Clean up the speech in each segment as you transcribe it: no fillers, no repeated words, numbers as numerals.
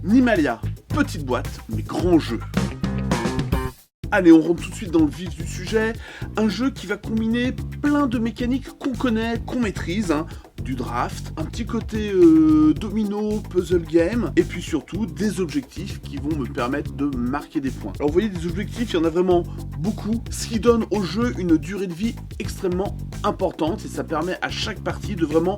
Nimalia, petite boîte, mais grand jeu. Allez, on rentre tout de suite dans le vif du sujet. Un jeu qui va combiner plein de mécaniques qu'on connaît, qu'on maîtrise, du draft, un petit côté domino, puzzle game, et puis surtout des objectifs qui vont me permettre de marquer des points. Alors vous voyez, des objectifs, il y en a vraiment beaucoup, ce qui donne au jeu une durée de vie extrêmement importante, et ça permet à chaque partie de vraiment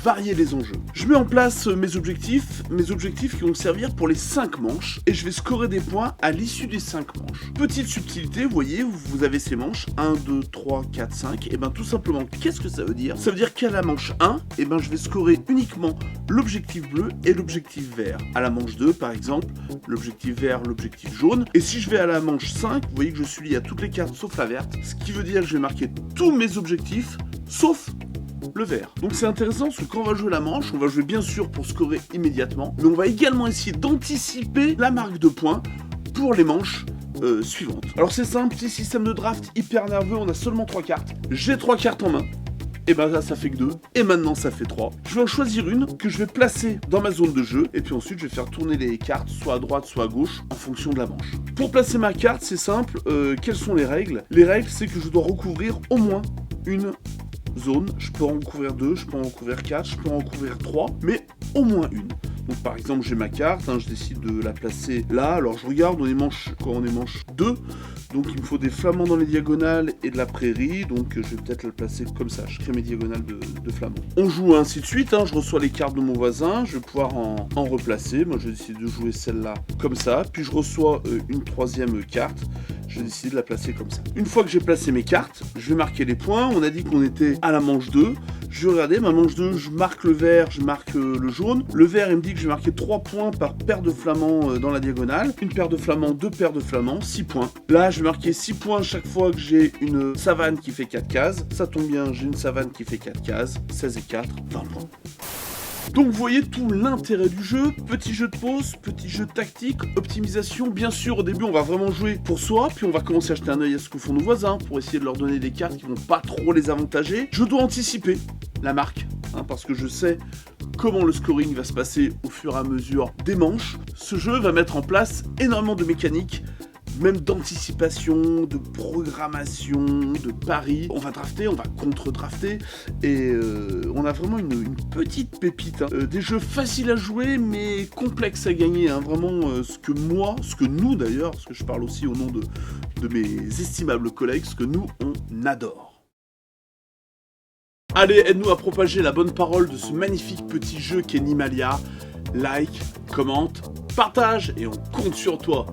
varier les enjeux. Je mets en place mes objectifs qui vont servir pour les 5 manches, et je vais scorer des points à l'issue des 5 manches. Petite subtilité, vous voyez, vous avez ces manches, 1, 2, 3, 4, 5, et bien tout simplement, qu'est-ce que ça veut dire? Ça veut dire qu'à la manche 1, et ben je vais scorer uniquement l'objectif bleu et l'objectif vert. À la manche 2, par exemple, l'objectif vert, l'objectif jaune. Et si je vais à la manche 5, vous voyez que je suis lié à toutes les cartes sauf la verte, ce qui veut dire que je vais marquer tous mes objectifs, sauf le vert. Donc c'est intéressant parce que quand on va jouer la manche, on va jouer bien sûr pour scorer immédiatement, mais on va également essayer d'anticiper la marque de points pour les manches suivantes. Alors c'est simple, petit système de draft hyper nerveux, on a seulement 3 cartes. J'ai 3 cartes en main. Et ben là ça fait que 2, et maintenant ça fait 3. Je vais en choisir une que je vais placer dans ma zone de jeu, et puis ensuite je vais faire tourner les cartes, soit à droite, soit à gauche, en fonction de la manche. Pour placer ma carte, c'est simple, quelles sont les règles? Les règles, c'est que je dois recouvrir au moins une zone. Je peux en recouvrir 2, je peux en recouvrir 4, je peux en recouvrir 3, mais au moins une. Donc par exemple j'ai ma carte, je décide de la placer là, alors je regarde, on est manche 2, donc il me faut des flamands dans les diagonales et de la prairie, donc je vais peut-être la placer comme ça, je crée mes diagonales de flamands. On joue ainsi de suite, je reçois les cartes de mon voisin, je vais pouvoir en replacer, moi je vais décider de jouer celle-là comme ça, puis je reçois une troisième carte, je vais décider de la placer comme ça. Une fois que j'ai placé mes cartes, je vais marquer les points, on a dit qu'on était à la manche 2, je vais regarder, ma manche 2, je marque le vert, je marque le jaune. Le vert, il me dit que je vais marquer 3 points par paire de flamands dans la diagonale. Une paire de flamands, 2 paires de flamands, 6 points. Là, je vais marquer 6 points chaque fois que j'ai une savane qui fait 4 cases. Ça tombe bien, j'ai une savane qui fait 4 cases. 16 et 4, 20 points. Donc vous voyez tout l'intérêt du jeu, petit jeu de pause, petit jeu tactique, optimisation. Bien sûr, au début on va vraiment jouer pour soi, puis on va commencer à jeter un œil à ce que font nos voisins pour essayer de leur donner des cartes qui vont pas trop les avantager. Je dois anticiper la marque, parce que je sais comment le scoring va se passer au fur et à mesure des manches. Ce jeu va mettre en place énormément de mécaniques, même d'anticipation, de programmation, de paris. On va drafter, on va contre-drafter, et on a vraiment une petite pépite. Des jeux faciles à jouer, mais complexes à gagner. Vraiment, ce que nous d'ailleurs, parce que je parle aussi au nom de mes estimables collègues, ce que nous, on adore. Allez, aide-nous à propager la bonne parole de ce magnifique petit jeu qu'est Nimalia. Like, commente, partage, et on compte sur toi.